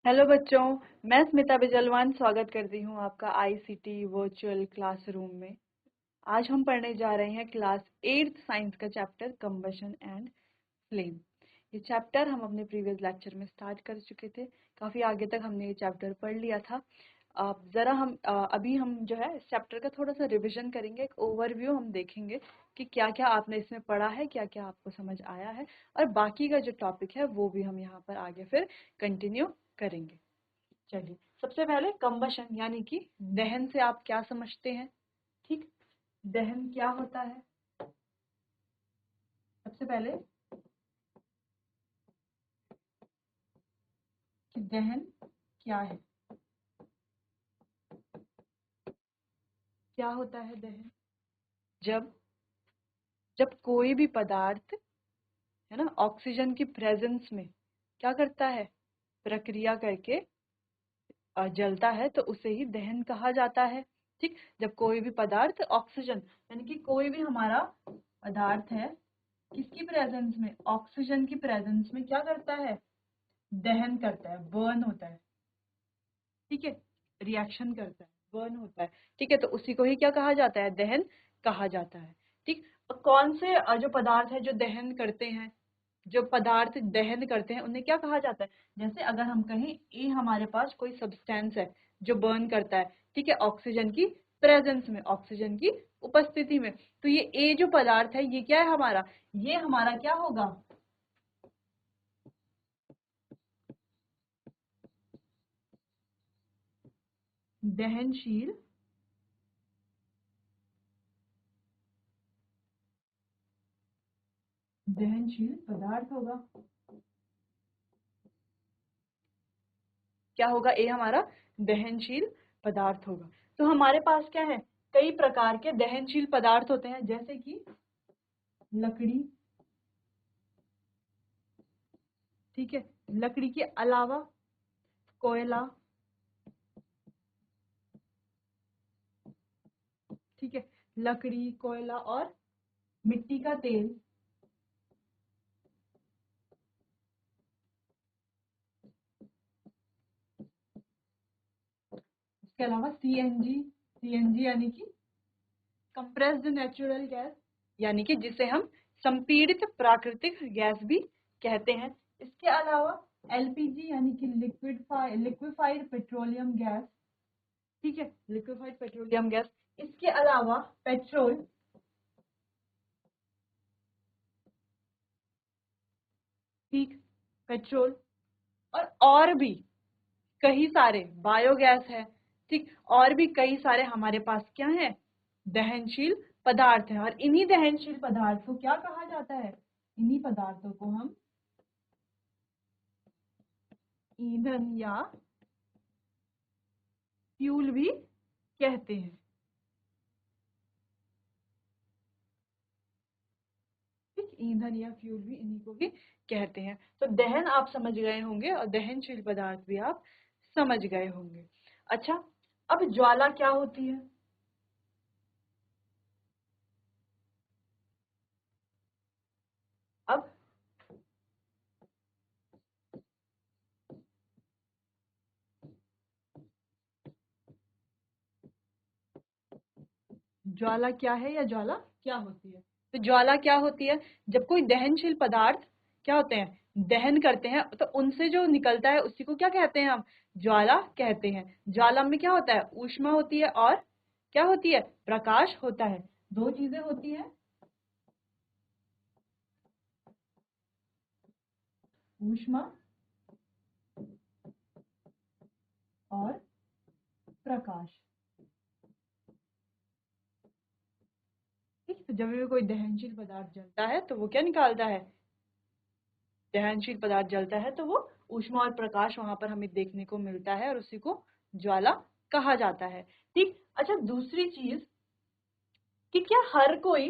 Hello बच्चों, मैं स्मिता बिजलवान स्वागत करती हूँ आपका आईसीटी वर्चुअल क्लासरूम में। आज हम पढ़ने जा रहे हैं क्लास 8th साइंस का चैप्टर कंबशन एंड फ्लेम। ये चैप्टर हम अपने प्रीवियस लेक्चर में स्टार्ट कर चुके थे। काफ़ी आगे तक हमने ये चैप्टर पढ़ लिया था। ज़रा अभी हम जो है इस चैप्टर का थोड़ा सा रिविजन करेंगे, एक ओवरव्यू हम देखेंगे कि क्या क्या आपने इसमें पढ़ा है, क्या क्या आपको समझ आया है, और बाकी का जो टॉपिक है वो भी हम यहाँ पर आगे फिर कंटिन्यू करेंगे। चलिए, सबसे पहले कंबशन यानी कि दहन से आप क्या समझते हैं? ठीक, दहन क्या होता है? सबसे पहले कि दहन क्या है? क्या होता है दहन? जब जब कोई भी पदार्थ है ना ऑक्सीजन की प्रेजेंस में क्या करता है, प्रक्रिया करके जलता है, तो उसे ही दहन कहा जाता है। ठीक, जब कोई भी पदार्थ ऑक्सीजन यानी कि कोई भी हमारा पदार्थ है, किसकी प्रेजेंस में, ऑक्सीजन की प्रेजेंस में क्या करता है, दहन करता है, बर्न होता है। ठीक है, रिएक्शन करता है, बर्न होता है। ठीक है, तो उसी को ही क्या कहा जाता है, दहन कहा जाता है। ठीक, कौन से जो पदार्थ है जो दहन करते हैं, जो पदार्थ दहन करते हैं उन्हें क्या कहा जाता है? जैसे अगर हम कहें ए हमारे पास कोई सब्सटेंस है जो बर्न करता है, ठीक है, ऑक्सीजन की प्रेजेंस में, ऑक्सीजन की उपस्थिति में, तो ये ए जो पदार्थ है ये क्या है हमारा, ये हमारा क्या होगा, दहनशील दहनशील पदार्थ होगा। क्या होगा, ए हमारा दहनशील पदार्थ होगा। तो हमारे पास क्या है, कई प्रकार के दहनशील पदार्थ होते हैं, जैसे कि लकड़ी। ठीक है, लकड़ी के अलावा कोयला। ठीक है, लकड़ी, कोयला और मिट्टी का तेल। इसके अलावा सीएनजी, सीएनजी यानी कि कंप्रेस्ड नेचुरल गैस, यानी कि जिसे हम संपीड़ित प्राकृतिक गैस भी कहते हैं। इसके अलावा एलपीजी यानी कि लिक्विफाइड पेट्रोलियम गैस। ठीक है, लिक्विफाइड पेट्रोलियम गैस। इसके अलावा पेट्रोल। ठीक, पेट्रोल और भी कई सारे बायोगैस है। ठीक, और भी कई सारे हमारे पास क्या है, दहनशील पदार्थ है। और इन्हीं दहनशील पदार्थ को क्या कहा जाता है, इन्हीं पदार्थों को हम ईंधन या फ्यूल भी कहते हैं। ठीक, ईंधन या फ्यूल भी इन्हीं को भी कहते हैं। तो दहन आप समझ गए होंगे और दहनशील पदार्थ भी आप समझ गए होंगे। अच्छा, अब ज्वाला क्या होती है? अब ज्वाला क्या है या ज्वाला क्या होती है? तो ज्वाला क्या होती है, जब कोई दहनशील पदार्थ क्या होते हैं, दहन करते हैं, तो उनसे जो निकलता है उसी को क्या कहते हैं हम, ज्वाला कहते हैं। ज्वाला में क्या होता है, ऊष्मा होती है और क्या होती है, प्रकाश होता है। दो चीजें होती हैं, ऊष्मा और प्रकाश। ठीक, तो जब भी कोई दहनशील पदार्थ जलता है तो वो क्या निकालता है, दहनशील पदार्थ जलता है तो वो ऊष्मा और प्रकाश वहां पर हमें देखने को मिलता है और उसी को ज्वाला कहा जाता है। ठीक, अच्छा, दूसरी चीज कि क्या हर कोई,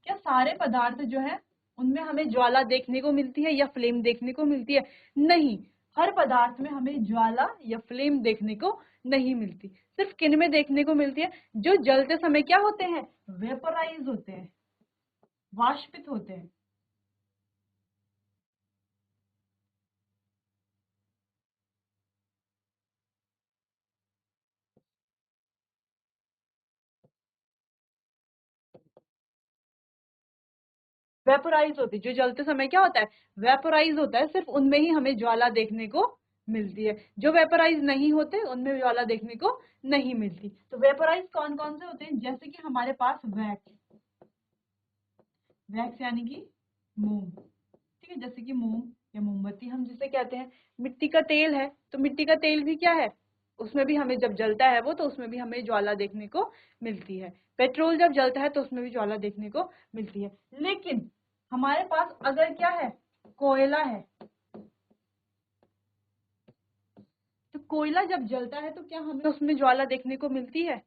क्या सारे पदार्थ जो है उनमें हमें ज्वाला देखने को मिलती है या फ्लेम देखने को मिलती है? नहीं, हर पदार्थ में हमें ज्वाला या फ्लेम देखने को नहीं मिलती। सिर्फ किन में देखने को मिलती है, जो जलते समय क्या होते हैं, वेपोराइज होते हैं, वाष्पित होते हैं। वेपोराइज होती है, जो जलते समय क्या होता है, वेपोराइज होता है, सिर्फ उनमें ही हमें ज्वाला देखने को मिलती है। जो वेपोराइज नहीं होते उनमें ज्वाला देखने को नहीं मिलती। तो वेपोराइज कौन कौन से होते हैं, जैसे कि हमारे पास वैक्स, वैक्स यानी कि मोम, ठीक है, जैसे कि मोम या मोमबत्ती हम जिसे कहते हैं। मिट्टी का तेल है, तो मिट्टी का तेल भी क्या है, उसमें भी हमें जब जलता है वो, तो उसमें भी हमें ज्वाला देखने को मिलती है। पेट्रोल जब जलता है तो उसमें भी ज्वाला देखने को मिलती है। लेकिन हमारे पास अगर क्या है, कोयला है, तो कोयला जब जलता है तो क्या हमें उसमें ज्वाला देखने को मिलती है,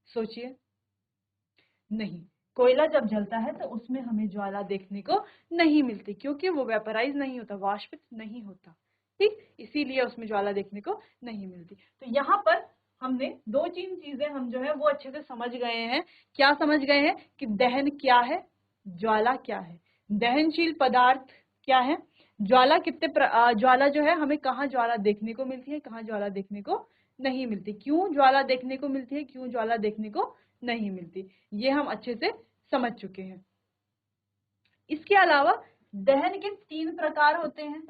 सोचिए, नहीं। कोयला जब जलता है तो उसमें हमें ज्वाला देखने को नहीं मिलती, क्योंकि वो वेपराइज नहीं होता, वाष्पित नहीं होता, ठीक, इसीलिए उसमें ज्वाला देखने को नहीं मिलती। तो यहाँ पर हमने दो तीन चीजें हम जो है वो अच्छे से समझ गए हैं। क्या समझ गए हैं कि दहन क्या है, ज्वाला क्या है, दहनशील पदार्थ क्या है, ज्वाला ज्वाला जो है हमें कहाँ ज्वाला देखने को मिलती है, कहाँ ज्वाला देखने को नहीं मिलती, क्यों ज्वाला देखने को मिलती है, क्यों ज्वाला देखने को नहीं मिलती, ये हम अच्छे से समझ चुके हैं। इसके अलावा दहन के तीन प्रकार होते हैं।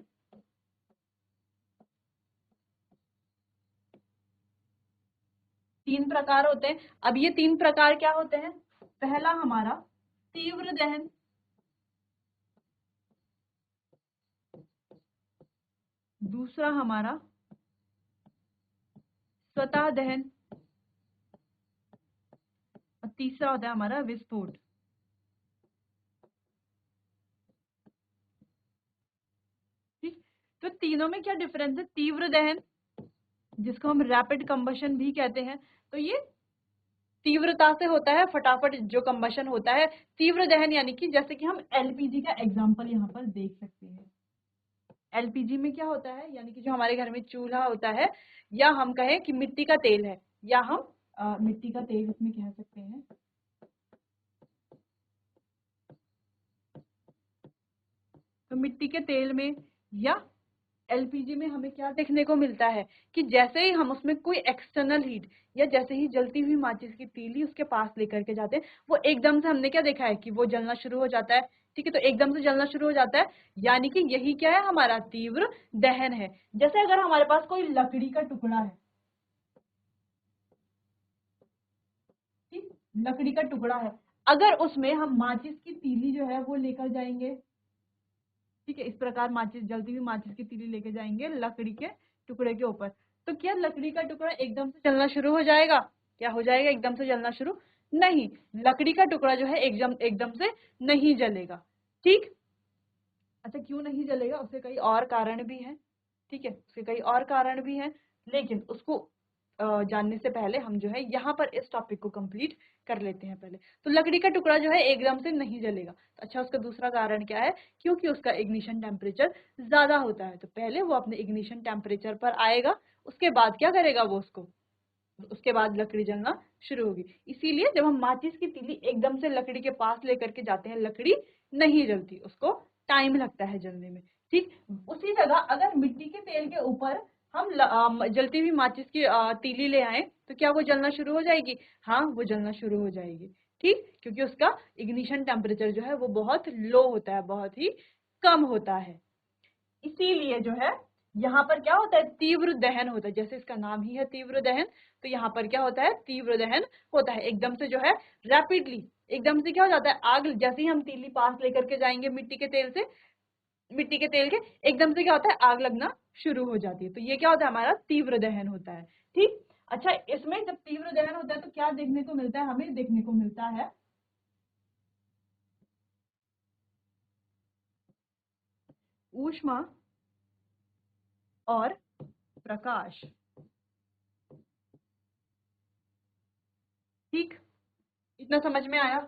तीन प्रकार होते हैं। अब ये तीन प्रकार क्या होते हैं, पहला हमारा तीव्र दहन, दूसरा हमारा स्वतः दहन, और तीसरा होता है हमारा विस्फोट। ठीक, तो तीनों में क्या डिफरेंस है, तीव्र दहन जिसको हम रैपिड कंबशन भी कहते हैं, तो ये तीव्रता से होता है, फटाफट जो कंबशन होता है। तीव्र दहन यानी कि जैसे कि हम एलपीजी का एग्जांपल यहाँ पर देख सकते हैं। एलपीजी में क्या होता है, यानी कि जो हमारे घर में चूल्हा होता है, या हम कहें कि मिट्टी का तेल है, या हम मिट्टी का तेल इसमें कह सकते हैं। तो मिट्टी के तेल में या एलपीजी में हमें क्या देखने को मिलता है कि जैसे ही हम उसमें कोई एक्सटर्नल हीट, या जैसे ही जलती हुई माचिस की तीली उसके पास लेकर के जाते हैं, वो एकदम से हमने क्या देखा है कि वो जलना शुरू हो जाता है। ठीक है, तो एकदम से जलना शुरू हो जाता है, यानी कि यही क्या है, हमारा तीव्र दहन है। जैसे अगर हमारे पास कोई लकड़ी का टुकड़ा है, ठीक, लकड़ी का टुकड़ा है, अगर उसमें हम माचिस की तीली जो है वो लेकर जाएंगे, ठीक है, इस प्रकार माचिस, जलती हुई माचिस की तीली लेके जाएंगे लकड़ी के टुकड़े के ऊपर, तो क्या लकड़ी का टुकड़ा एकदम से जलना शुरू हो जाएगा, क्या हो जाएगा, एकदम से जलना शुरू नहीं, लकड़ी का टुकड़ा जो है एकदम एकदम से नहीं जलेगा। ठीक, अच्छा, क्यों नहीं जलेगा, उसके कई और कारण भी हैं, ठीक है, उसके कई और कारण भी हैं, लेकिन उसको जानने से पहले हम जो है यहाँ पर इस टॉपिक को कंप्लीट कर लेते हैं पहले। तो लकड़ी का टुकड़ा जो है एकदम से नहीं जलेगा, तो अच्छा, उसका दूसरा कारण क्या है, क्योंकि उसका इग्निशन टेम्परेचर ज्यादा होता है, तो पहले वो अपने इग्निशन टेम्परेचर पर आएगा, उसके बाद क्या करेगा वो, उसको, उसके बाद लकड़ी जलना शुरू होगी। इसीलिए जब हम माचिस की तीली एकदम से लकड़ी के पास लेकर के जाते हैं, लकड़ी नहीं जलती, उसको टाइम लगता है जलने में। ठीक, उसी जगह अगर मिट्टी के तेल के ऊपर हम जलती हुई माचिस की तीली ले आए, तो क्या वो जलना शुरू हो जाएगी, हाँ, वो जलना शुरू हो जाएगी। ठीक, क्योंकि उसका इग्निशन टेम्परेचर जो है वो बहुत लो होता है, बहुत ही कम होता है। इसीलिए जो है यहाँ पर क्या होता है, तीव्र दहन होता है, जैसे इसका नाम ही है तीव्र दहन, तो यहाँ पर क्या होता है, तीव्र दहन होता है, एकदम से जो है रैपिडली, एकदम से क्या हो जाता है, आग जैसे ही हम तीली पास लेकर के जाएंगे मिट्टी के तेल से, मिट्टी के तेल के, एकदम से क्या होता है, आग लगना शुरू हो जाती है, तो ये क्या होता है, हमारा तीव्र दहन होता है। ठीक, अच्छा, इसमें जब तीव्र दहन होता है तो क्या देखने को मिलता है, हमें देखने को मिलता है ऊष्मा और प्रकाश। ठीक, इतना समझ में आया।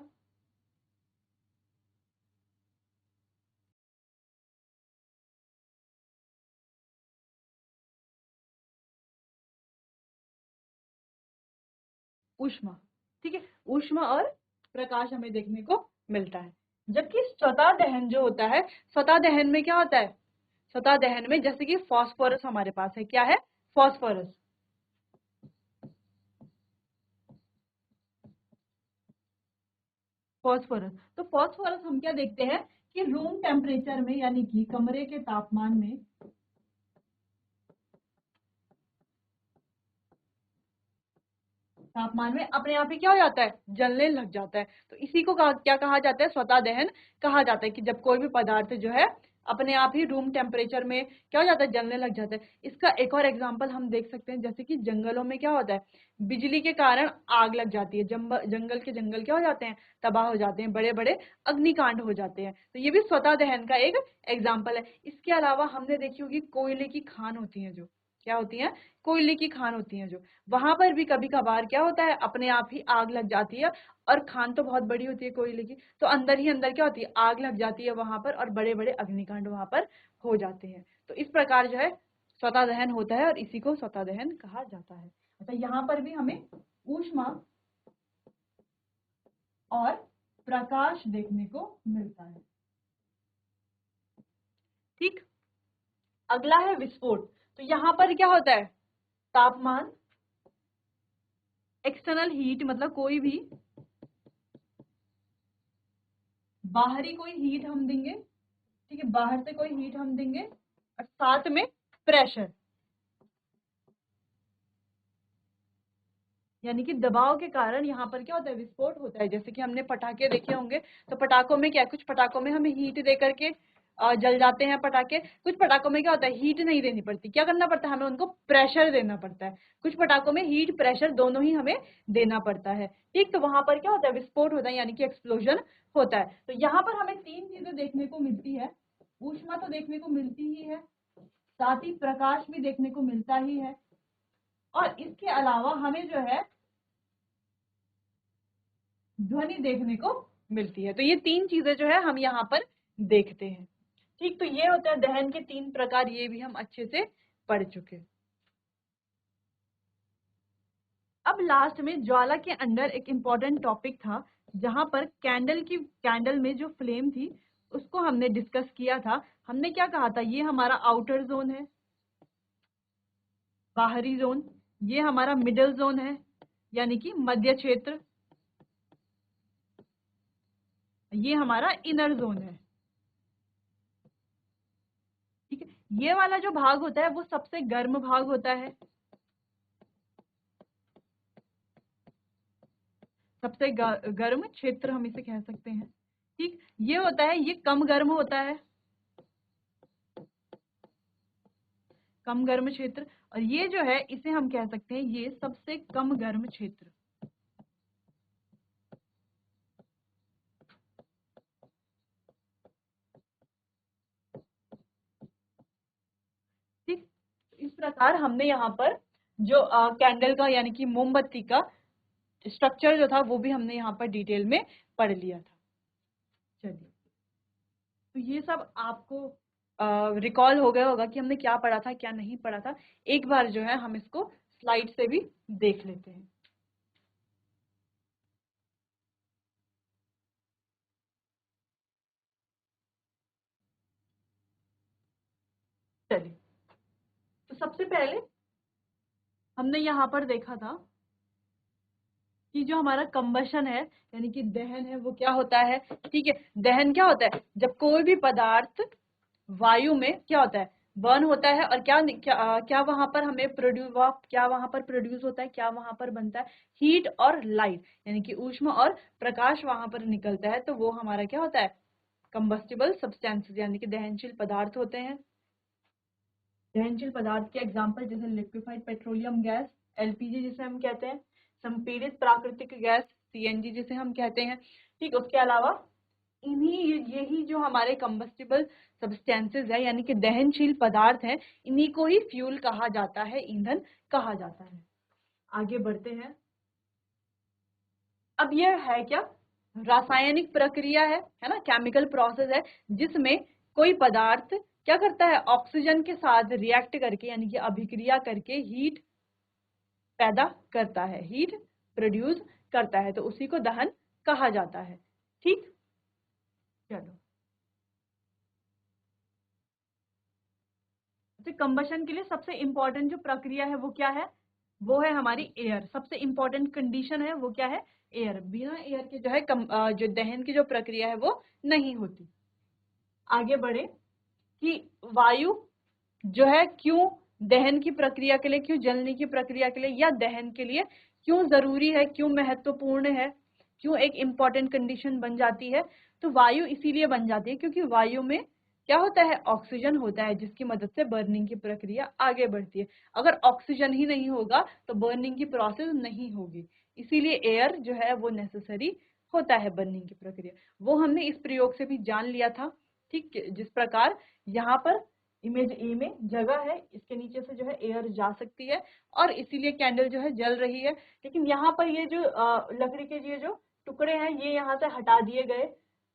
ऊष्मा, ठीक है, ऊष्मा और प्रकाश हमें देखने को मिलता है। जबकि स्वतः दहन जो होता है, स्वतः दहन में क्या होता है, स्वतः दहन में जैसे कि फास्फोरस हमारे पास है, क्या है, फास्फोरस, फास्फोरस, तो फास्फोरस हम क्या देखते हैं कि रूम टेम्परेचर में यानी कि कमरे के तापमान में अपने आप ही क्या हो जाता है, जलने लग जाता है। तो इसी को क्या कहा जाता है, स्वतः दहन कहा जाता है, कि जब कोई भी पदार्थ जो है अपने आप ही रूम टेम्परेचर में क्या हो जाता है, जलने लग जाता है। इसका एक और एग्जांपल हम देख सकते हैं, जैसे कि जंगलों में क्या होता है, बिजली के कारण आग लग जाती है, जंगल के जंगल क्या हो जाते हैं, तबाह हो जाते हैं, बड़े बड़े अग्निकांड हो जाते हैं। तो ये भी स्वतः दहन का एक एग्जाम्पल है। इसके अलावा हमने देखी होगी कोयले की खान होती है, जो क्या होती है, कोयले की खान होती है, जो वहां पर भी कभी कभार क्या होता है, अपने आप ही आग लग जाती है। और खान तो बहुत बड़ी होती है कोयले की, तो अंदर ही अंदर क्या होती है, आग लग जाती है वहां पर, और बड़े बड़े अग्निकांड वहां पर हो जाते हैं। तो इस प्रकार जो है स्वतः दहन होता है, और इसी को स्वतः दहन कहा जाता है। अच्छा, यहाँ पर भी हमें ऊष्मा और प्रकाश देखने को मिलता है। ठीक, अगला है विस्फोट। तो यहाँ पर क्या होता है, तापमान, एक्सटर्नल हीट, मतलब कोई भी बाहरी कोई हीट हम देंगे, ठीक है, बाहर से कोई हीट हम देंगे, और साथ में प्रेशर, यानी कि दबाव के कारण यहाँ पर क्या होता है, विस्फोट होता है। जैसे कि हमने पटाखे देखे होंगे, तो पटाखों में क्या, कुछ पटाखों में हमें हीट दे करके जल जाते हैं पटाखे। कुछ पटाखों में क्या होता है, हीट नहीं देनी पड़ती, क्या करना पड़ता है, हमें उनको प्रेशर देना पड़ता है। कुछ पटाखों में हीट प्रेशर दोनों ही हमें देना पड़ता है। ठीक, तो वहां पर क्या होता है, विस्फोट होता है, यानी कि एक्सप्लोजन होता है। तो यहाँ पर हमें तीन चीजें देखने को मिलती है, ऊष्मा तो देखने को मिलती ही है, साथ ही प्रकाश भी देखने को मिलता ही है, और इसके अलावा हमें जो है ध्वनि देखने को मिलती है। तो ये तीन चीजें जो है हम यहाँ पर देखते हैं। ठीक, तो ये होता है दहन के तीन प्रकार, ये भी हम अच्छे से पढ़ चुके। अब लास्ट में ज्वाला के अंदर एक इम्पॉर्टेंट टॉपिक था, जहां पर कैंडल में जो फ्लेम थी उसको हमने डिस्कस किया था। हमने क्या कहा था, ये हमारा आउटर जोन है, बाहरी जोन, ये हमारा मिडल जोन है, यानी कि मध्य क्षेत्र, ये हमारा इनर जोन है। ठीक है, ये वाला जो भाग होता है वो सबसे गर्म भाग होता है, सबसे गर्म क्षेत्र हम इसे कह सकते हैं। ठीक, ये होता है, ये कम गर्म होता है, कम गर्म क्षेत्र। और ये जो है इसे हम कह सकते हैं, ये सबसे कम गर्म क्षेत्र। ठीक, इस प्रकार हमने यहाँ पर जो कैंडल का यानी कि मोमबत्ती का स्ट्रक्चर जो था वो भी हमने यहाँ पर डिटेल में पढ़ लिया था। चलिए, तो ये सब आपको रिकॉल हो गया होगा कि हमने क्या पढ़ा था, क्या नहीं पढ़ा था। एक बार जो है हम इसको स्लाइड से भी देख लेते हैं। चलिए, तो सबसे पहले हमने यहाँ पर देखा था कि जो हमारा कंबशन है, यानी कि दहन है, वो क्या होता है। ठीक है, दहन क्या होता है, जब कोई भी पदार्थ वायु में क्या होता है, बर्न होता है, और क्या वहां पर हमें क्या वहां पर प्रोड्यूस होता है, क्या वहां पर बनता है, हीट और लाइट, यानी कि ऊष्मा और प्रकाश वहां पर निकलता है। तो वो हमारा क्या होता है, कंबस्टिबल सब्सटेंसेस, यानी कि दहनशील पदार्थ होते हैं। दहनशील पदार्थ के एग्जाम्पल जैसे लिक्विफाइड पेट्रोलियम गैस, एलपीजी जिसे हम कहते हैं, संपीड़ित प्राकृतिक गैस, सीएनजी जिसे हम कहते हैं। ठीक, उसके अलावा यही जो हमारे कंबस्टिबल सब्सटेंसेस है, यानी कि दहनशील पदार्थ है, इन्हीं को ही फ्यूल कहा जाता है, ईंधन कहा जाता है। आगे बढ़ते हैं। अब यह है क्या, रासायनिक प्रक्रिया है ना, केमिकल प्रोसेस है, जिसमें कोई पदार्थ क्या करता है, ऑक्सीजन के साथ रिएक्ट करके, यानी कि अभिक्रिया करके हीट पैदा करता है, हीट प्रोड्यूस करता है, तो उसी को दहन कहा जाता है। ठीक, चलो, तो कंबशन के लिए सबसे इंपॉर्टेंट जो प्रक्रिया है वो क्या है, वो है हमारी एयर। सबसे इंपॉर्टेंट कंडीशन है वो क्या है, एयर। बिना एयर के जो है जो दहन की जो प्रक्रिया है वो नहीं होती। आगे बढ़े कि वायु जो है क्यों दहन की प्रक्रिया के लिए, क्यों जलने की प्रक्रिया के लिए या दहन के लिए क्यों जरूरी है, क्यों महत्वपूर्ण है, क्यों एक इंपॉर्टेंट कंडीशन बन जाती है। तो वायु इसीलिए बन जाती है क्योंकि वायु में क्या होता है, ऑक्सीजन होता है, जिसकी मदद से बर्निंग की प्रक्रिया आगे बढ़ती है। अगर ऑक्सीजन ही नहीं होगा तो बर्निंग की प्रोसेस नहीं होगी, इसीलिए एयर जो है वो नेसेसरी होता है बर्निंग की प्रक्रिया। वो हमने इस प्रयोग से भी जान लिया था। ठीक, जिस प्रकार यहाँ पर इमेज ए में जगह है, इसके नीचे से जो है एयर जा सकती है और इसीलिए कैंडल जो है जल रही है। लेकिन यहाँ पर ये जो लकड़ी के ये जो टुकड़े हैं ये यहाँ से हटा दिए गए।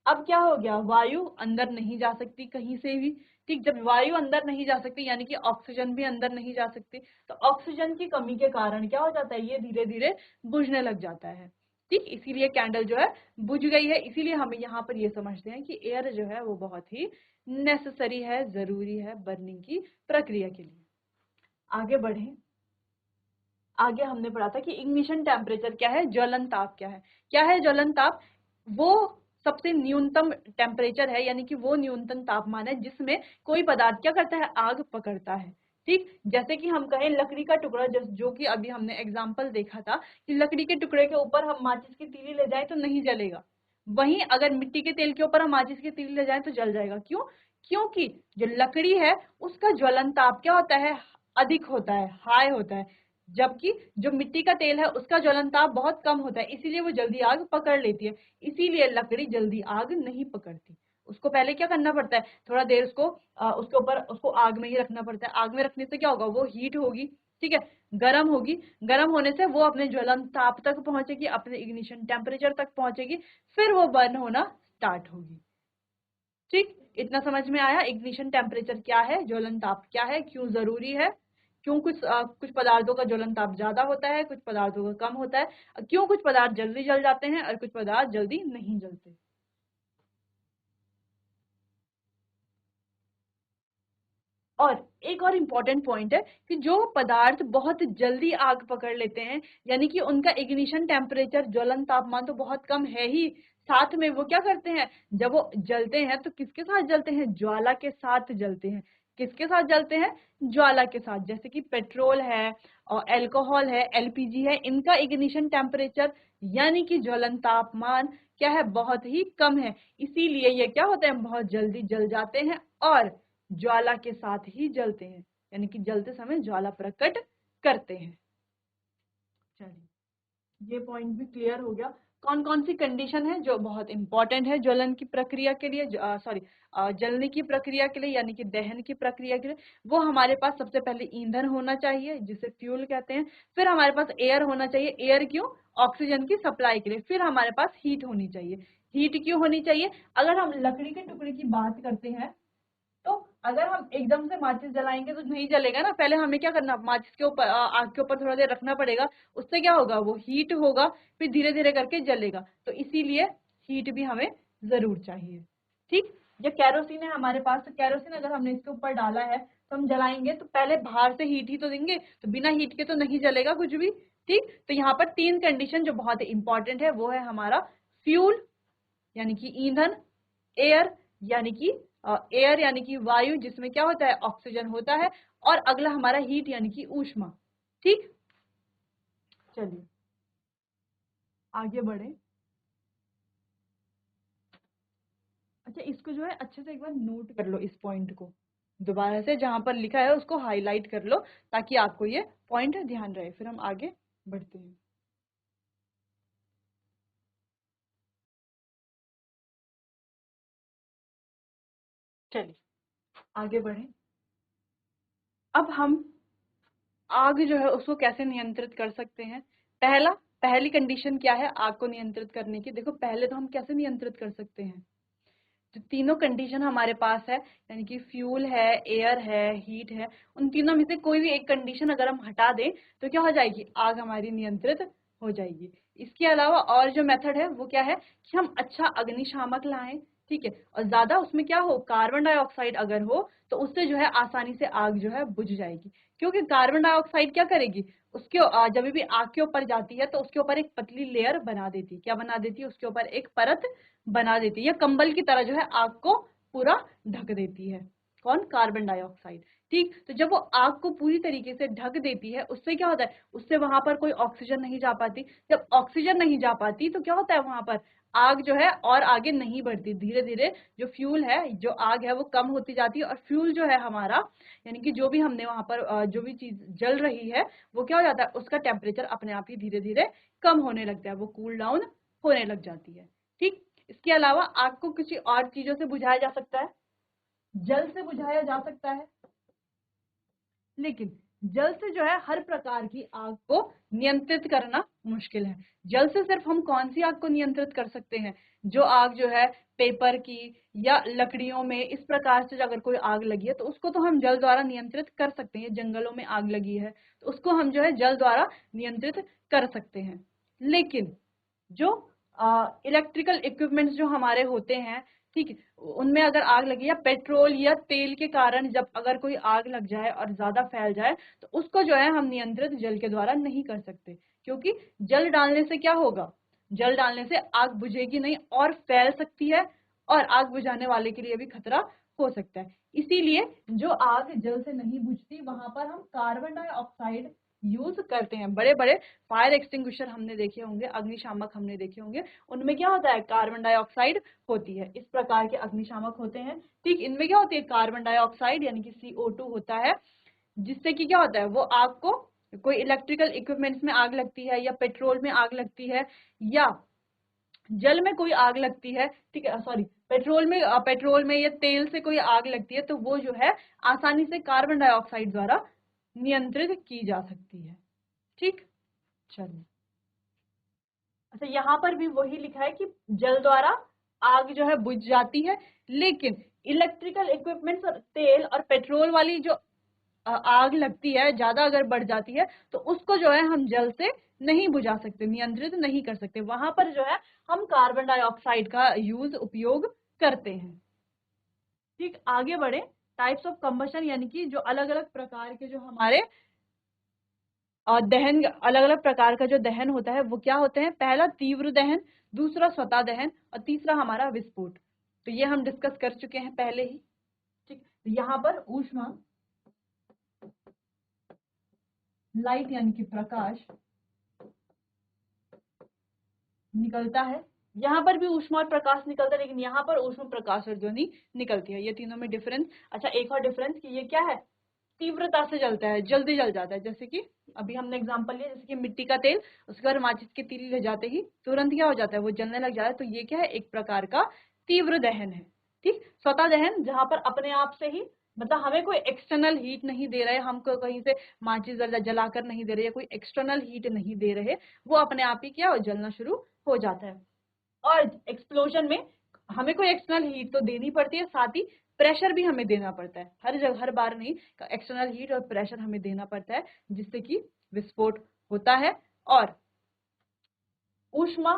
अब क्या हो गया, वायु अंदर नहीं जा सकती कहीं से भी। ठीक, जब वायु अंदर नहीं जा सकती यानी कि ऑक्सीजन भी अंदर नहीं जा सकती, तो ऑक्सीजन की कमी के कारण क्या हो जाता है, ये धीरे धीरे बुझने लग जाता है। ठीक, इसीलिए कैंडल जो है बुझ गई है। इसीलिए हम यहाँ पर ये समझते हैं कि एयर जो है वो बहुत ही नेसेसरी है, जरूरी है बर्निंग की प्रक्रिया के लिए। आगे बढ़े, आगे हमने पढ़ा था कि इग्निशन टेम्परेचर क्या है, ज्वलन ताप क्या है। क्या है ज्वलन ताप, वो सबसे न्यूनतम टेम्परेचर है, यानी कि वो न्यूनतम तापमान है जिसमें कोई पदार्थ क्या करता है, आग पकड़ता है। ठीक, जैसे कि हम कहें लकड़ी का टुकड़ा, जो कि अभी हमने एग्जाम्पल देखा था कि लकड़ी के टुकड़े के ऊपर हम माचिस की तीली ले जाए तो नहीं जलेगा, वहीं अगर मिट्टी के तेल के ऊपर हम माचिस की तीली ले जाए तो जल जाएगा। क्यों, क्योंकि जो लकड़ी है उसका ज्वलन ताप क्या होता है, अधिक होता है, हाई होता है, जबकि जो मिट्टी का तेल है उसका ज्वलन ताप बहुत कम होता है, इसीलिए वो जल्दी आग पकड़ लेती है। इसीलिए लकड़ी जल्दी आग नहीं पकड़ती, उसको पहले क्या करना पड़ता है, थोड़ा देर उसके ऊपर उसको आग में ही रखना पड़ता है। आग में रखने से क्या होगा, वो हीट होगी, ठीक है, गर्म होगी, गर्म होने से वो अपने ज्वलन ताप तक पहुंचेगी, अपने इग्निशन टेम्परेचर तक पहुंचेगी, फिर वो बर्न होना स्टार्ट होगी। ठीक, इतना समझ में आया, इग्निशन टेम्परेचर क्या है, ज्वलन ताप क्या है, क्यों जरूरी है, क्यों कुछ पदार्थों का ज्वलन ताप ज्यादा होता है, कुछ पदार्थों का कम होता है, क्यों कुछ पदार्थ जल्दी जल जाते हैं और कुछ पदार्थ जल्दी नहीं जलते। और एक और इम्पोर्टेंट पॉइंट है कि जो पदार्थ बहुत जल्दी आग पकड़ लेते हैं, यानी कि उनका इग्निशन टेम्परेचर, ज्वलन तापमान तो बहुत कम है ही, साथ में वो क्या करते हैं, जब वो जलते हैं तो किसके साथ जलते हैं, ज्वाला के साथ जलते हैं। किसके साथ जलते हैं, ज्वाला के साथ। जैसे कि पेट्रोल है और एल्कोहल है, एलपीजी है, इनका इग्निशन टेम्परेचर यानी कि ज्वलन तापमान क्या है, बहुत ही कम है, इसीलिए ये क्या होते हैं, बहुत जल्दी जल जाते हैं और ज्वाला के साथ ही जलते हैं, यानी कि जलते समय ज्वाला प्रकट करते हैं। चलिए, ये पॉइंट भी क्लियर हो गया। कौन कौन सी कंडीशन है जो बहुत इंपॉर्टेंट है ज्वलन की प्रक्रिया के लिए, सॉरी जलने की प्रक्रिया के लिए, यानी कि दहन की प्रक्रिया के लिए। वो हमारे पास सबसे पहले ईंधन होना चाहिए जिसे फ्यूल कहते हैं, फिर हमारे पास एयर होना चाहिए, एयर क्यों, ऑक्सीजन की सप्लाई के लिए, फिर हमारे पास हीट होनी चाहिए। हीट क्यों होनी चाहिए, अगर हम लकड़ी के टुकड़े की बात करते हैं तो अगर हम एकदम से माचिस जलाएंगे तो नहीं जलेगा ना, पहले हमें क्या करना, माचिस के ऊपर आग के ऊपर थोड़ा देर रखना पड़ेगा, उससे क्या होगा, वो हीट होगा, फिर धीरे धीरे करके जलेगा, तो इसीलिए हीट भी हमें जरूर चाहिए। ठीक, जो कैरोसिन है हमारे पास, तो कैरोसिन अगर हमने इसके ऊपर डाला है तो हम जलाएंगे तो पहले बाहर से हीट ही तो देंगे, तो बिना हीट के तो नहीं जलेगा कुछ भी। ठीक, तो यहाँ पर तीन कंडीशन जो बहुत इंपॉर्टेंट है वो है हमारा फ्यूल यानी कि ईंधन, एयर यानी कि एयर यानी कि वायु जिसमें क्या होता है, ऑक्सीजन होता है, और अगला हमारा हीट यानी कि ऊष्मा। ठीक, चलिए आगे बढ़े। अच्छा, इसको जो है अच्छे से एक बार नोट कर लो, इस पॉइंट को दोबारा से जहां पर लिखा है उसको हाईलाइट कर लो ताकि आपको ये पॉइंट ध्यान रहे, फिर हम आगे बढ़ते हैं। चलिए आगे बढ़े। अब हम आग जो है उसको कैसे नियंत्रित कर सकते हैं। पहली कंडीशन क्या है आग को नियंत्रित करने की, देखो पहले तो हम कैसे नियंत्रित कर सकते हैं, जो तीनों कंडीशन हमारे पास है यानी कि फ्यूल है, एयर है, हीट है, उन तीनों में से कोई भी एक कंडीशन अगर हम हटा दें तो क्या हो जाएगी, आग हमारी नियंत्रित हो जाएगी। इसके अलावा और जो मेथड है वो क्या है कि हम अच्छा अग्निशामक लाएं, ठीक है, और ज्यादा उसमें क्या हो, कार्बन डाइऑक्साइड अगर हो तो उससे जो है आसानी से आग जो है बुझ जाएगी। क्योंकि कार्बन डाइऑक्साइड क्या करेगी, उसके जब भी आग के ऊपर जाती है तो उसके ऊपर एक पतली लेयर बना देती है, क्या बना देती है, उसके ऊपर एक परत बना देती है, या कंबल की तरह जो है आग को पूरा ढक देती है। कौन? Carbon dioxide. ठीक, तो जब वो आग को पूरी तरीके से ढक देती है, उससे क्या होता है, उससे वहां पर कोई ऑक्सीजन नहीं जा पाती। जब ऑक्सीजन नहीं जा पाती तो क्या होता है, वहां पर आग जो है और आगे नहीं बढ़ती, धीरे धीरे जो फ्यूल है, जो आग है वो कम होती जाती है, और फ्यूल जो है हमारा, यानी कि जो भी हमने वहां पर जो भी चीज जल रही है वो क्या हो जाता है, उसका टेम्परेचर अपने आप ही धीरे धीरे कम होने लगता है, वो कूल डाउन होने लग जाती है। ठीक, इसके अलावा आग को किसी और चीजों से बुझाया जा सकता है, जल से बुझाया जा सकता है, लेकिन जल से जो है हर प्रकार की आग को नियंत्रित करना मुश्किल है। जल से सिर्फ हम कौन सी आग को नियंत्रित कर सकते हैं, जो आग जो है पेपर की या लकड़ियों में, इस प्रकार से अगर कोई आग लगी है तो उसको तो हम जल द्वारा नियंत्रित कर सकते हैं। जंगलों में आग लगी है तो उसको हम जो है जल द्वारा नियंत्रित कर सकते हैं। लेकिन जो इलेक्ट्रिकल इक्विपमेंट्स जो हमारे होते हैं, ठीक है, उनमें अगर आग लगी या पेट्रोल या तेल के कारण जब अगर कोई आग लग जाए और ज्यादा फैल जाए तो उसको जो है हम नियंत्रित जल के द्वारा नहीं कर सकते, क्योंकि जल डालने से क्या होगा, जल डालने से आग बुझेगी नहीं और फैल सकती है, और आग बुझाने वाले के लिए भी खतरा हो सकता है। इसीलिए जो आग जल से नहीं बुझती वहां पर हम कार्बन डाइऑक्साइड यूज करते हैं। बड़े बड़े फायर एक्सटिंग्विशर हमने देखे होंगे, अग्निशामक हमने देखे होंगे, उनमें क्या होता है, कार्बन डाइऑक्साइड होती है। इस प्रकार के अग्निशामक होते हैं, ठीक, इनमें क्या होती है, कार्बन डाइऑक्साइड यानी कि CO2 होता है, जिससे कि क्या होता है, वो आग को, कोई इलेक्ट्रिकल इक्विपमेंट्स में आग लगती है या पेट्रोल में आग लगती है या जल में कोई आग लगती है, ठीक है, सॉरी, पेट्रोल में या तेल से कोई आग लगती है, तो वो जो है आसानी से कार्बन डाइऑक्साइड द्वारा नियंत्रित की जा सकती है। ठीक, चलिए, अच्छा यहाँ पर भी वही लिखा है कि जल द्वारा आग जो है बुझ जाती है, लेकिन इलेक्ट्रिकल इक्विपमेंट्स और तेल और पेट्रोल वाली जो आग लगती है, ज्यादा अगर बढ़ जाती है तो उसको जो है हम जल से नहीं बुझा सकते, नियंत्रित नहीं कर सकते, वहां पर जो है हम कार्बन डाइऑक्साइड का उपयोग करते हैं। ठीक, आगे बढ़े, टाइप्स ऑफ कंबशन, यानी कि जो अलग अलग प्रकार के जो हमारे दहन, अलग अलग प्रकार का जो दहन होता है वो क्या होते हैं, पहला तीव्र दहन, दूसरा स्वतः दहन, और तीसरा हमारा विस्फोट। तो ये हम डिस्कस कर चुके हैं पहले ही। ठीक, यहाँ पर ऊष्मा, लाइट यानी कि प्रकाश निकलता है, यहाँ पर भी ऊष्मा और प्रकाश निकलता है, लेकिन यहाँ पर ऊष्मा, प्रकाश और ध्वनि निकलती है। ये तीनों में डिफरेंस। अच्छा, एक और डिफरेंस कि ये क्या है, तीव्रता से जलता है, जल्दी जल जाता है। जैसे कि अभी हमने एग्जांपल लिया, जैसे कि मिट्टी का तेल, उसके बाद माचिस की तीली ले जाते ही तुरंत क्या हो जाता है, वो जलने लग जाता है। तो ये क्या है, एक प्रकार का तीव्र दहन है। ठीक, स्वतः दहन जहां पर अपने आप से ही, मतलब हमें कोई एक्सटर्नल हीट नहीं दे रहे, हमको कहीं से माचिस जलाकर नहीं दे रहे, या कोई एक्सटर्नल हीट नहीं दे रहे, वो अपने आप ही क्या हो, जलना शुरू हो जाता है। और एक्सप्लोजन में हमें कोई एक्सटर्नल हीट तो देनी पड़ती है, साथ ही प्रेशर भी हमें देना पड़ता है, हर जगह हर बार नहीं, एक्सटर्नल हीट और प्रेशर हमें देना पड़ता है, जिससे कि विस्फोट होता है और ऊष्मा,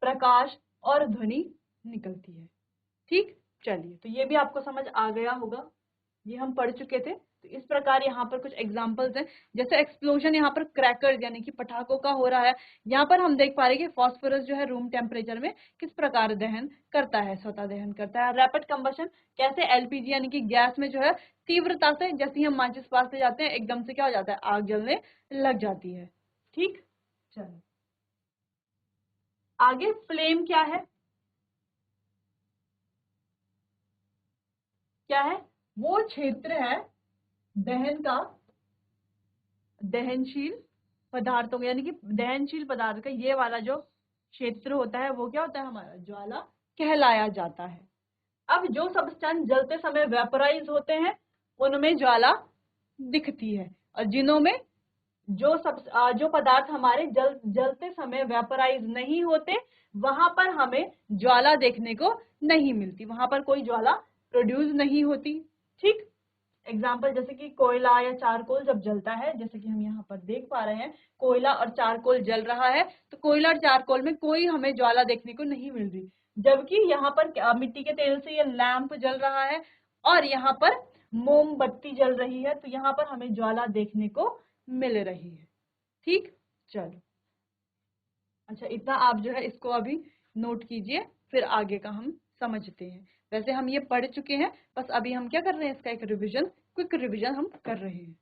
प्रकाश और ध्वनि निकलती है। ठीक, चलिए, तो ये भी आपको समझ आ गया होगा, ये हम पढ़ चुके थे। तो इस प्रकार यहाँ पर कुछ एग्जांपल्स हैं, जैसे एक्सप्लोजन यहाँ पर क्रैकर यानी कि पटाखों का हो रहा है। यहाँ पर हम देख पा रहे हैं कि फास्फोरस जो है रूम टेम्परेचर में किस प्रकार दहन करता है, स्वतः दहन करता है। रैपिड कंबशन कैसे, LPG यानी कि गैस में जो है तीव्रता से, जैसे ही हम माचिस पास ले जाते हैं, एकदम से क्या हो जाता है, आग जलने लग जाती है। ठीक, चलो आगे, फ्लेम क्या है, क्या है, वो क्षेत्र है दहन का, दहनशील पदार्थों का, यानी कि दहनशील पदार्थ का ये वाला जो क्षेत्र होता है वो क्या होता है, हमारा ज्वाला कहलाया जाता है। अब जो सब्सटेंस जलते समय वेपोराइज होते हैं उनमें ज्वाला दिखती है, और जिनों में जो पदार्थ हमारे जलते समय वेपोराइज नहीं होते, वहां पर हमें ज्वाला देखने को नहीं मिलती, वहां पर कोई ज्वाला प्रोड्यूस नहीं होती। ठीक, एग्जाम्पल जैसे कि कोयला या चारकोल जब जलता है, जैसे कि हम यहाँ पर देख पा रहे हैं, कोयला और चारकोल जल रहा है, तो कोयला और चारकोल में कोई हमें ज्वाला देखने को नहीं मिल रही, जबकि यहाँ पर मिट्टी के तेल से ये लैंप जल रहा है और यहाँ पर मोमबत्ती जल रही है, तो यहाँ पर हमें ज्वाला देखने को मिल रही है। ठीक, चलो, अच्छा, इतना आप जो है इसको अभी नोट कीजिए, फिर आगे का हम समझते हैं। वैसे हम ये पढ़ चुके हैं, बस अभी हम क्या कर रहे हैं, इसका एक रिवीजन, क्विक रिवीजन हम कर रहे हैं।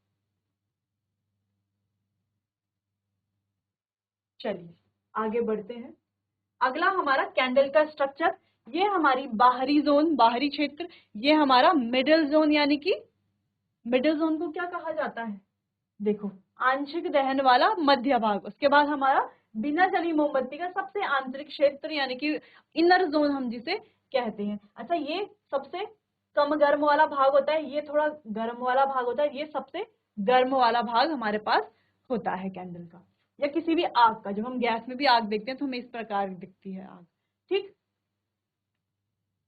चलिए आगे बढ़ते हैं। अगला हमारा कैंडल का स्ट्रक्चर, ये हमारी बाहरी जोन, बाहरी क्षेत्र, ये हमारा मिडिल जोन, यानी कि मिडिल जोन को क्या कहा जाता है, देखो आंशिक दहन वाला मध्य भाग। उसके बाद हमारा बिना जली मोमबत्ती का सबसे आंतरिक क्षेत्र, यानी कि इनर जोन हम जिसे कहते हैं। अच्छा, ये सबसे कम गर्म वाला भाग होता है, ये थोड़ा गर्म वाला भाग होता है, ये सबसे गर्म वाला भाग हमारे पास होता है कैंडल का, या किसी भी आग का। जब हम गैस में भी आग देखते हैं तो हमें इस प्रकार दिखती है आग। ठीक,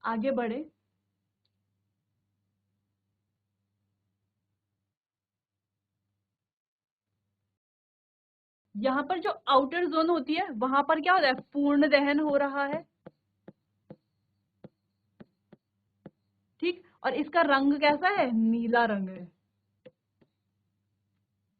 आगे बढ़े। यहाँ पर जो आउटर जोन होती है वहां पर क्या होता है, पूर्ण दहन हो रहा है। ठीक, और इसका रंग कैसा है, नीला रंग है।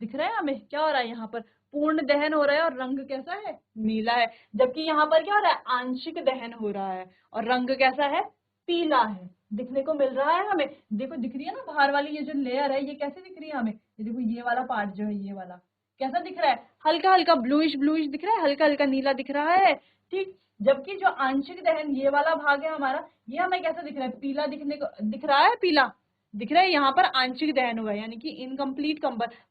दिख रहा है हमें क्या हो रहा है, यहाँ पर पूर्ण दहन हो रहा है और रंग कैसा है, नीला है। जबकि यहाँ पर क्या हो रहा है, आंशिक दहन हो रहा है और रंग कैसा है, पीला है। दिखने को मिल रहा है हमें, देखो दिख रही है ना बाहर वाली ये जो लेयर है, ये कैसे दिख रही है हमें, ये देखो ये वाला पार्ट जो है, ये वाला कैसा दिख रहा है, हल्का हल्का ब्लूइश ब्लूइश दिख रहा है, हल्का हल्का नीला दिख रहा है। ठीक, जबकि जो आंशिक दहन ये वाला भाग है हमारा, ये हमें कैसा दिख रहा है, पीला दिखने को दिख रहा है, पीला दिख रहा है। यहाँ पर आंशिक दहन हुआ है, यानी कि इनकम्प्लीट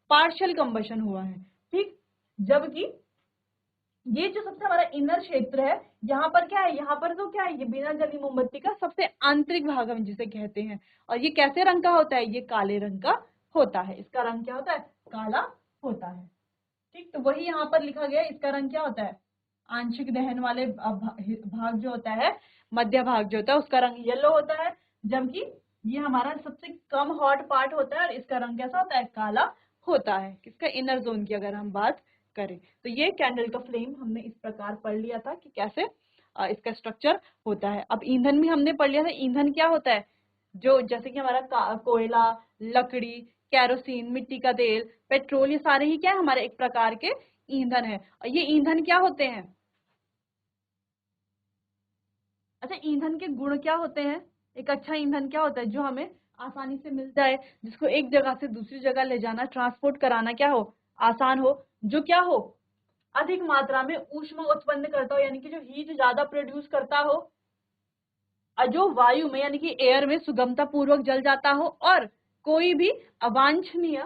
पार्शियल कंबशन हुआ है। ठीक, जबकि ये जो सबसे हमारा इनर क्षेत्र है, यहाँ पर क्या है, यहाँ पर तो क्या है, ये बिना जली मोमबत्ती का सबसे आंतरिक भाग हम जिसे कहते हैं। और ये कैसे रंग का होता है, ये काले रंग का होता है। इसका रंग क्या होता है, काला होता है। ठीक, तो वही यहाँ पर लिखा गया है, इसका रंग क्या होता है, आंशिक दहन वाले भाग जो होता है, मध्य भाग जो होता है, उसका रंग येलो होता है। जबकि ये हमारा सबसे कम हॉट पार्ट होता है और इसका रंग कैसा होता है, काला होता है। किसका, इनर जोन की अगर हम बात करें तो ये कैंडल का फ्लेम हमने इस प्रकार पढ़ लिया था कि कैसे इसका स्ट्रक्चर होता है। अब ईंधन भी हमने पढ़ लिया था। ईंधन क्या होता है, जो जैसे कि हमारा कोयला, लकड़ी, केरोसिन, मिट्टी का तेल, पेट्रोल, ये सारे ही क्या है, हमारे एक प्रकार के ईंधन है। और ये ईंधन क्या होते हैं, अच्छा ईंधन के गुण क्या होते हैं, एक अच्छा ईंधन क्या होता है, जो हमें आसानी से मिल जाए, जिसको एक जगह से दूसरी जगह ले जाना, ट्रांसपोर्ट कराना क्या हो, आसान हो, जो क्या हो, अधिक मात्रा में ऊष्मा उत्पन्न करता हो, यानी कि जो हीट ज्यादा प्रोड्यूस करता हो, और जो वायु में यानी कि एयर में सुगमता पूर्वक जल जाता हो, और कोई भी अवांछनीय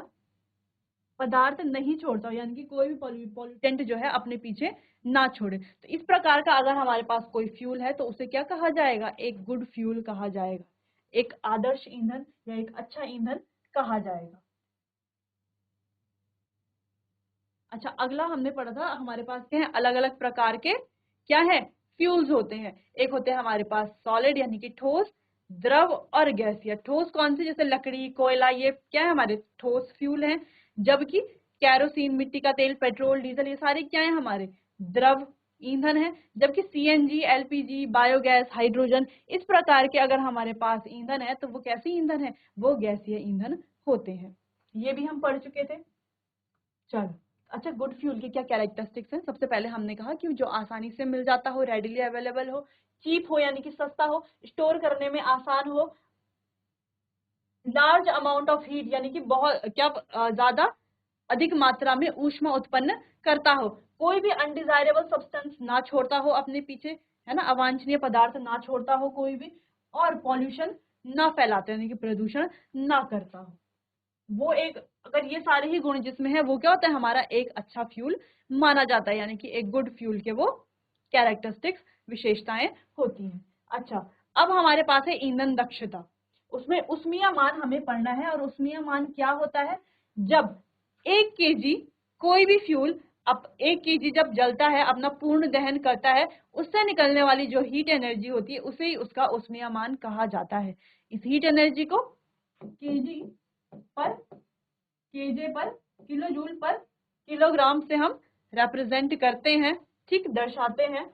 पदार्थ नहीं छोड़ता हो, यानी कि कोई भी पॉल्यूटेंट जो है अपने पीछे ना छोड़े। तो इस प्रकार का अगर हमारे पास कोई फ्यूल है तो उसे क्या कहा जाएगा, एक गुड फ्यूल कहा जाएगा, एक आदर्श ईंधन या एक अच्छा ईंधन कहा जाएगा। अच्छा, अगला हमने पढ़ा था, हमारे पास क्या है, अलग अलग प्रकार के क्या है, फ्यूल्स होते हैं। एक होते हैं हमारे पास सॉलिड यानी कि ठोस, द्रव और गैसीय। ठोस कौन से, जैसे लकड़ी, कोयला, ये क्या है, हमारे ठोस फ्यूल हैं। जबकि कैरोसिन, मिट्टी का तेल, पेट्रोल, डीजल, ये सारे क्या है, हमारे द्रव ईंधन है। जबकि सीएनजी, एलपीजी, बायोगैस, हाइड्रोजन, इस प्रकार के अगर हमारे पास ईंधन है तो वो कैसे ईंधन है, वो गैसीय ईंधन होते हैं। ये भी हम पढ़ चुके थे। चलो, अच्छा गुड फ्यूल के क्या कैरेक्टरिस्टिक्स हैं। सबसे पहले हमने कहा कि जो आसानी से मिल जाता हो, रेडिली अवेलेबल हो, चीप हो यानी कि सस्ता हो, स्टोर करने में आसान हो, लार्ज अमाउंट ऑफ हीट यानी कि बहुत क्या, ज्यादा अधिक मात्रा में ऊष्मा उत्पन्न करता हो, कोई भी अनडिजायरेबल सब्सटेंस ना छोड़ता हो अपने पीछे, है ना, अवांछनीय पदार्थ ना छोड़ता हो कोई भी, और पॉल्यूशन ना फैलाते यानी कि प्रदूषण ना करता हो। वो एक, अगर ये सारे ही गुण जिसमें है, वो क्या होता है, हमारा एक अच्छा फ्यूल माना जाता है, यानी कि एक गुड फ्यूल के वो कैरेक्टरिस्टिक्स, विशेषताएं होती हैं। अच्छा, अब हमारे पास है ईंधन दक्षता। उसमें उष्मीय मान हमें पढ़ना है। और उष्मीय मान क्या होता है, जब 1 kg कोई भी फ्यूल, अब 1 kg जब जलता है, अपना पूर्ण दहन करता है, उससे निकलने वाली जो हीट एनर्जी होती है, उसे ही उसका उष्मीय मान कहा जाता है। इस हीट एनर्जी को केजी पर, केजे पर, किलो जूल पर किलोग्राम से हम रिप्रेजेंट करते हैं। ठीक, दर्शाते हैं,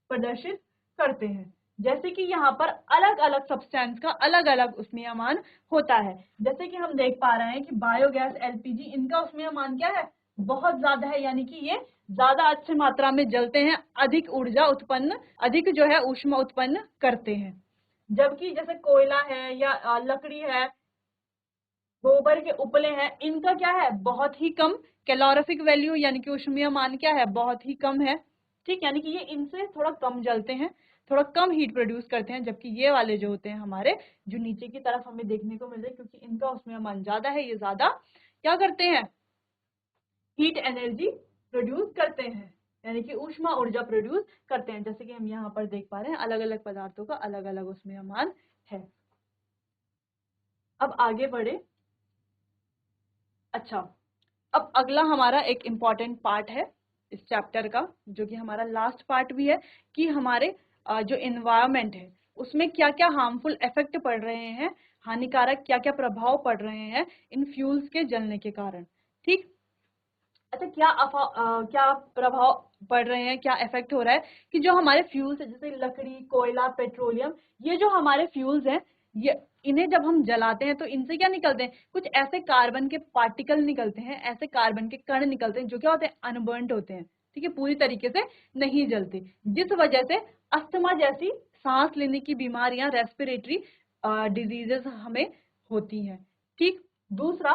प्रदर्शित करते हैं। जैसे कि यहाँ पर अलग अलग सब्सटेंस का अलग अलग उष्मीय मान होता है। जैसे कि हम देख पा रहे हैं कि बायोगैस, एलपीजी, इनका उष्मीय मान क्या है, बहुत ज्यादा है, यानी कि ये ज्यादा अच्छी मात्रा में जलते हैं, अधिक ऊर्जा उत्पन्न, अधिक जो है ऊष्मा उत्पन्न करते हैं। जबकि जैसे कोयला है या लकड़ी है, गोबर के उपले हैं, इनका क्या है, बहुत ही कम कैलोरीफिक वैल्यू यानी कि ऊष्मीय मान क्या है, बहुत ही कम है। ठीक, यानी कि ये इनसे थोड़ा कम जलते हैं, थोड़ा कम हीट प्रोड्यूस करते हैं, जबकि ये वाले जो होते हैं हमारे, जो नीचे की तरफ हमें देखने को मिल रहे हैं, क्योंकि इनका ऊष्मीय मान ज्यादा है, ये ज्यादा क्या करते हैं, हीट एनर्जी प्रोड्यूस करते हैं, यानी कि ऊष्मा ऊर्जा प्रोड्यूस करते हैं। जैसे कि हम यहाँ पर देख पा रहे हैं, अलग अलग पदार्थों का अलग अलग ऊष्मीय मान है। अब आगे बढ़े। अच्छा, अब अगला हमारा एक इम्पॉर्टेंट पार्ट है इस चैप्टर का, जो कि हमारा लास्ट पार्ट भी है, कि हमारे जो एनवायरनमेंट है उसमें क्या क्या हार्मफुल इफेक्ट पड़ रहे हैं, हानिकारक क्या क्या प्रभाव पड़ रहे हैं इन फ्यूल्स के जलने के कारण। ठीक, अच्छा, क्या प्रभाव पड़ रहे हैं, क्या इफेक्ट हो रहा है, कि जो हमारे फ्यूल्स है जैसे लकड़ी, कोयला, पेट्रोलियम, ये जो हमारे फ्यूल्स हैं, ये इन्हें जब हम जलाते हैं तो इनसे क्या निकलते हैं, कुछ ऐसे कार्बन के पार्टिकल निकलते हैं, ऐसे कार्बन के कण निकलते हैं जो क्या होते हैं, अनबर्न्ड होते हैं। ठीक है, पूरी तरीके से नहीं जलते, जिस वजह से अस्थमा जैसी सांस लेने की बीमारियां, रेस्पिरेटरी डिजीजेस हमें होती हैं। ठीक, दूसरा,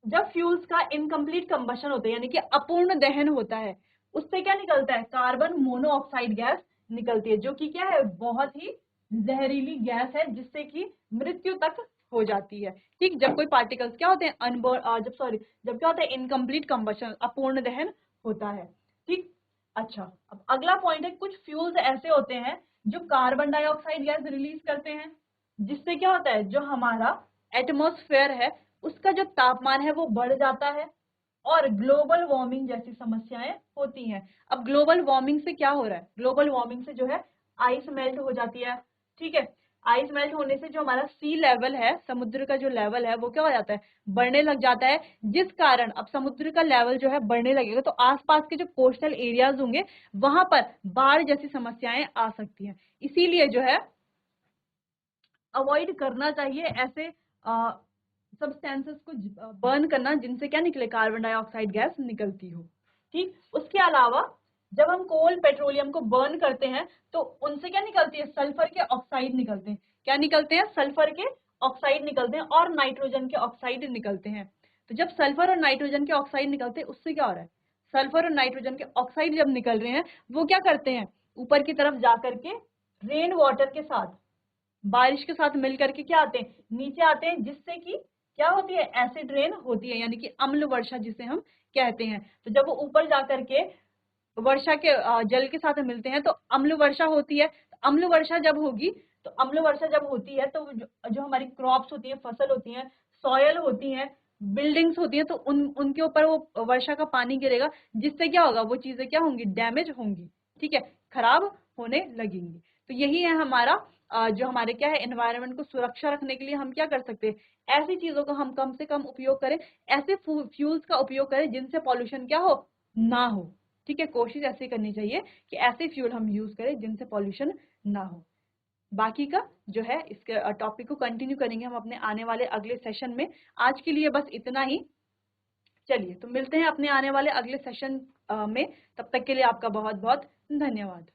जब फ्यूल्स का इनकम्प्लीट कंबशन होता है यानी कि अपूर्ण दहन होता है, उससे क्या निकलता है, कार्बन मोनोऑक्साइड गैस निकलती है, जो कि क्या है, बहुत ही जहरीली गैस है, जिससे कि मृत्यु तक हो जाती है। ठीक, जब कोई पार्टिकल्स क्या होते हैं, जब क्या होता है, इनकम्प्लीट कंबशन, अपूर्ण दहन होता है। ठीक, अच्छा, अब अगला पॉइंट है, कुछ फ्यूल्स ऐसे होते हैं जो कार्बन डाइऑक्साइड गैस रिलीज करते हैं, जिससे क्या होता है, जो हमारा एटमॉस्फेयर है उसका जो तापमान है वो बढ़ जाता है, और ग्लोबल वार्मिंग जैसी समस्याएं होती हैं। अब ग्लोबल वार्मिंग से क्या हो रहा है, ग्लोबल वार्मिंग से जो है आइस मेल्ट हो जाती है। ठीक है, आइस मेल्ट होने से जो हमारा सी लेवल है, समुद्र का जो लेवल है वो क्या हो जाता है, बढ़ने लग जाता है, जिस कारण अब समुद्र का लेवल जो है बढ़ने लगेगा तो आसपास के जो कोस्टल एरियाज होंगे वहां पर बाढ़ जैसी समस्याएं आ सकती हैं। इसीलिए जो है अवॉइड करना चाहिए ऐसे सब्सटेंसेस को बर्न करना जिनसे क्या निकले, कार्बन डाइऑक्साइड गैस निकलती हो। ठीक, उसके अलावा जब हम कोल पेट्रोलियम को बर्न करते हैं तो उनसे क्या निकलती है, सल्फर के ऑक्साइड निकलते हैं। क्या निकलते हैं, सल्फर के ऑक्साइड निकलते हैं और नाइट्रोजन के ऑक्साइड निकलते हैं। तो जब सल्फर और नाइट्रोजन के ऑक्साइड निकलते हैं उससे क्या हो रहा है, सल्फर और नाइट्रोजन के ऑक्साइड जब निकल रहे हैं वो क्या करते हैं, ऊपर की तरफ जाकर के रेन वाटर के साथ, बारिश के साथ मिलकर के क्या आते हैं, नीचे आते हैं, जिससे कि क्या होती है, एसिड रेन होती है, यानी कि अम्ल वर्षा जिसे हम कहते हैं। तो जब वो ऊपर जाकर के वर्षा के जल के साथ मिलते हैं तो अम्ल वर्षा होती है। अम्ल वर्षा जब होगी, तो अम्ल वर्षा जब होती है तो जो हमारी क्रॉप्स होती है, फसल होती है, सॉयल होती है, बिल्डिंग्स होती है, तो उनके ऊपर वो वर्षा का पानी गिरेगा, जिससे क्या होगा, वो चीजें क्या होंगी, डैमेज होंगी। ठीक है, खराब होने लगेंगी। तो यही है हमारा जो हमारे क्या है, एनवायरनमेंट को सुरक्षा रखने के लिए हम क्या कर सकते हैं, ऐसी चीजों का हम कम से कम उपयोग करें, ऐसे फ्यूल्स का उपयोग करें जिनसे पॉल्यूशन क्या हो, ना हो। ठीक है, कोशिश ऐसी करनी चाहिए कि ऐसे फ्यूल हम यूज करें जिनसे पॉल्यूशन ना हो। बाकी का जो है इसके टॉपिक को कंटिन्यू करेंगे हम अपने आने वाले अगले सेशन में। आज के लिए बस इतना ही। चलिए, तो मिलते हैं अपने आने वाले अगले सेशन में। तब तक के लिए आपका बहुत बहुत धन्यवाद।